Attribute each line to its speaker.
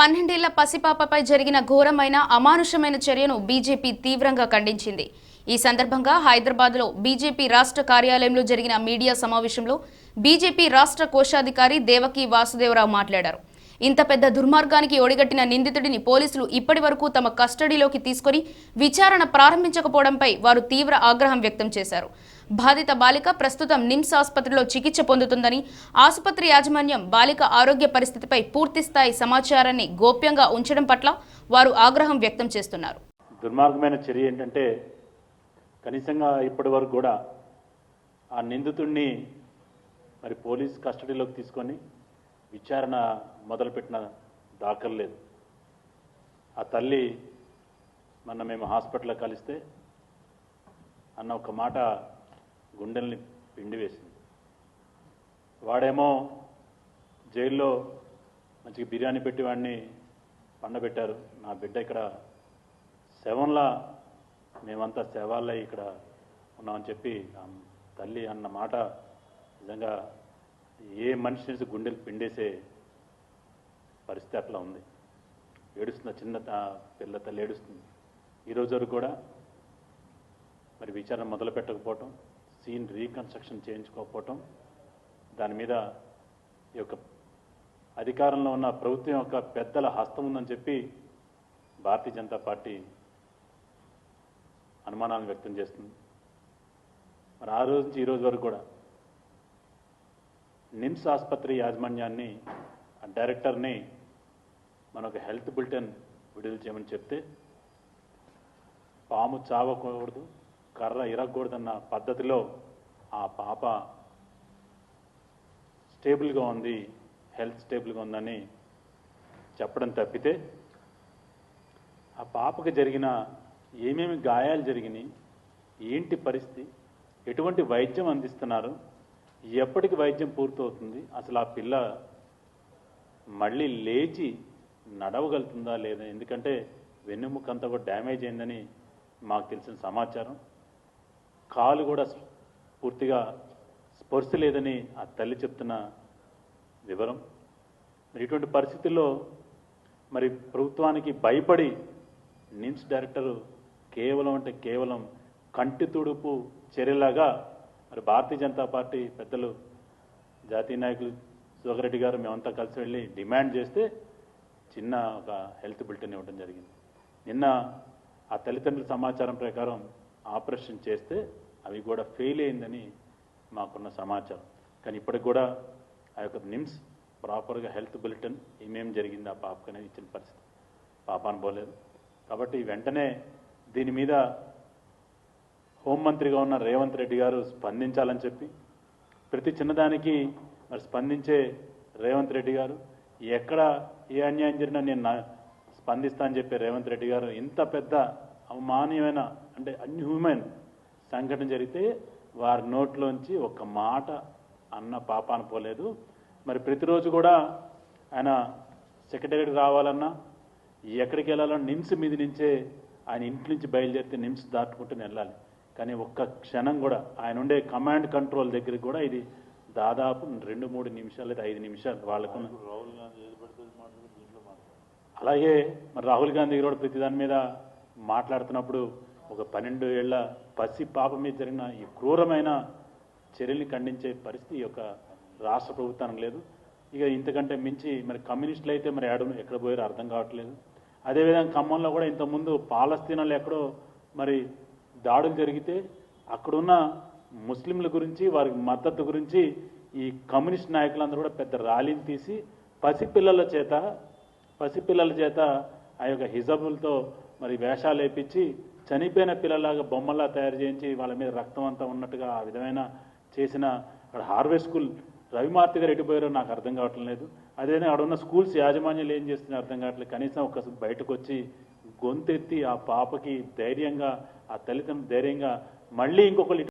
Speaker 1: 12 ఏళ్ల పసిపాపపై జరిగిన ఘోరమైన అమానుషమైన చర్యను బీజేపీ తీవ్రంగా ఖండించింది. ఈ సందర్భంగా హైదరాబాద్లో బీజేపీ రాష్ట్ర కార్యాలయంలో జరిగిన మీడియా సమావేశంలో బీజేపీ రాష్ట్ర కోశాధికారి దేవకి వాసుదేవరావు మాట్లాడారు. ఇంత పెద్ద దుర్మార్గానికి ఒడిగట్టిన నిందితుడిని పోలీసులు ఇప్పటివరకు తమ కస్టడీలోకి తీసుకొని విచారణ ప్రారంభించకపోవడంపై వారు తీవ్ర ఆగ్రహం వ్యక్తం చేశారు. బాధిత బాలిక ప్రస్తుతం నిమ్స్ ఆసుపత్రిలో చికిత్స పొందుతుందని, ఆసుపత్రి యాజమాన్యం బాలిక ఆరోగ్య పరిస్థితిపై పూర్తిస్థాయి సమాచారాన్ని గోప్యంగా ఉంచడం పట్ల వారు ఆగ్రహం వ్యక్తం చేస్తున్నారు.
Speaker 2: దుర్మార్గమైన చర్య ఏంటంటే కనీసంగా ఇప్పటి వరకు కూడా ఆ నిందితుడిని మరి పోలీస్ కస్టడీలోకి తీసుకొని విచారణ మొదలుపెట్టిన దాఖలు లేదు. ఆ తల్లి మొన్న మేము హాస్పిటల్లో కలిస్తే అన్న ఒక మాట గుండెల్ని పిండి వేసింది. వాడేమో జైల్లో మంచిగా బిర్యానీ పెట్టి వాడిని పండబెట్టారు. నా బిడ్డ ఇక్కడ శవంలా మేమంతా శవాల్లో ఇక్కడ ఉన్నామని చెప్పి తల్లి అన్న మాట నిజంగా ఏ మనిషి నుంచి గుండెలు పిండేసే పరిస్థితి అట్లా ఉంది. ఏడుస్తున్న చిన్న పిల్ల తల్లి ఏడుస్తుంది. ఈరోజు వరకు కూడా మరి విచారణ మొదలు పెట్టకపోవటం, సీన్ రీకన్స్ట్రక్షన్ చేయించుకోకపోవటం, దాని మీద ఈ యొక్క అధికారంలో ఉన్న ప్రభుత్వం యొక్క పెద్దల హస్తం ఉందని చెప్పి భారతీయ జనతా పార్టీ అనుమానాలను వ్యక్తం చేస్తుంది. మరి ఆ రోజు నుంచి ఈ రోజు వరకు కూడా నిమ్స్ ఆసుపత్రి యాజమాన్యాన్ని, ఆ డైరెక్టర్ని మనకు హెల్త్ బులెటిన్ విడుదల చేయమని చెప్తే పాము చావకూడదు, కర్ర ఇరగకూడదన్న పద్ధతిలో ఆ పాప స్టేబుల్గా ఉంది, హెల్త్ స్టేబుల్గా ఉందని చెప్పడం తప్పితే ఆ పాపకు జరిగిన ఏమేమి గాయాలు జరిగినాయి, ఏంటి పరిస్థితి, ఎటువంటి వైద్యం అందిస్తున్నారు, ఎప్పటికి వైద్యం పూర్తవుతుంది, అసలు ఆ పిల్ల మళ్ళీ లేచి నడవగలుగుతుందా లేదా, ఎందుకంటే వెన్నెముక అంతా కూడా డ్యామేజ్ అయిందని మాకు తెలిసిన సమాచారం. కాలు కూడా పూర్తిగా స్పర్శ లేదని ఆ తల్లి చెప్తున్న వివరం. మరి ఇటువంటి పరిస్థితుల్లో మరి ప్రభుత్వానికి భయపడి నిమ్స్ డైరెక్టరు కేవలం అంటే కేవలం కంటి తుడుపు చర్యలాగా మరి భారతీయ జనతా పార్టీ పెద్దలు జాతీయ నాయకులు సుధాకర్ గారు మేమంతా కలిసి వెళ్ళి డిమాండ్ చేస్తే చిన్న ఒక హెల్త్ బులెటిన్ ఇవ్వడం జరిగింది. నిన్న ఆ తల్లిదండ్రుల సమాచారం ప్రకారం ఆపరేషన్ చేస్తే అవి కూడా ఫెయిల్ అయిందని మాకున్న సమాచారం. కానీ ఇప్పటికి కూడా ఆ యొక్క నిమ్స్ ప్రాపర్గా హెల్త్ బులెటిన్ ఏమేమి జరిగింది ఆ పాపకు అనేది ఇచ్చిన పరిస్థితి పాప అనుకోలేదు. కాబట్టి వెంటనే దీని మీద హోంమంత్రిగా ఉన్న రేవంత్ రెడ్డి గారు స్పందించాలని చెప్పి, ప్రతి చిన్నదానికి మరి స్పందించే రేవంత్ రెడ్డి గారు ఎక్కడ ఏ అన్యాయం జరిగినా నేను స్పందిస్తా అని చెప్పే రేవంత్ రెడ్డి గారు ఇంత పెద్ద అవమానీయమైన అంటే అన్హ్యూమన్ సంఘటన జరిగితే వారి నోట్లోంచి ఒక మాట అన్న పాప అనుకోలేదు. మరి ప్రతిరోజు కూడా ఆయన సెక్రటరీ రావాలన్నా, ఎక్కడికి వెళ్ళాలన్నా నిమ్స్ మీద నుంచే ఆయన ఇంటి నుంచి బయలుదేరితే నిమ్స్ దాటుకుంటూ వెళ్ళాలి. కానీ ఒక్క క్షణం కూడా ఆయన ఉండే కమాండ్ కంట్రోల్ దగ్గరికి కూడా ఇది దాదాపు 2-3 నిమిషాలు లేదా 5 నిమిషాలు వాళ్ళకు. అలాగే మరి రాహుల్ గాంధీ కూడా ప్రతి దాని మీద మాట్లాడుతున్నప్పుడు ఒక 12 ఏళ్ల పసి పాప మీద జరిగిన ఈ క్రూరమైన చర్యల్ని ఖండించే పరిస్థితి ఈ యొక్క రాష్ట్ర ప్రభుత్వానికి లేదు. ఇక ఇంతకంటే మించి మరి కమ్యూనిస్టులు అయితే మరి ఎక్కడ పోయారో అర్థం కావట్లేదు. అదేవిధంగా ఖమ్మంలో కూడా ఇంతకుముందు పాలస్తీనాలో ఎక్కడో మరి దాడులు జరిగితే అక్కడున్న ముస్లింల గురించి వారికి మద్దతు గురించి ఈ కమ్యూనిస్ట్ నాయకులందరూ కూడా పెద్ద ర్యాలీని తీసి పసిపిల్లల చేత ఆ యొక్క హిజబులతో మరి వేషాలు వేయించి చనిపోయిన పిల్లలాగా బొమ్మలా తయారు చేయించి వాళ్ళ మీద రక్తం అంతా ఉన్నట్టుగా ఆ విధమైన చేసిన అక్కడ హార్వెస్ట్ స్కూల్ రవిమార్తి గారు ఎటుపోయారో నాకు అర్థం కావటం లేదు. అదేవిధంగా అక్కడ ఉన్న స్కూల్స్ యాజమాన్యాలు ఏం చేస్తున్నారో అర్థం కావట్లేదు. కనీసం ఒక బయటకు వచ్చి గొంతెత్తి ఆ పాపకి ధైర్యంగా, ఆ తల్లిదండ్రులు ధైర్యంగా మళ్ళీ ఇంకొకరు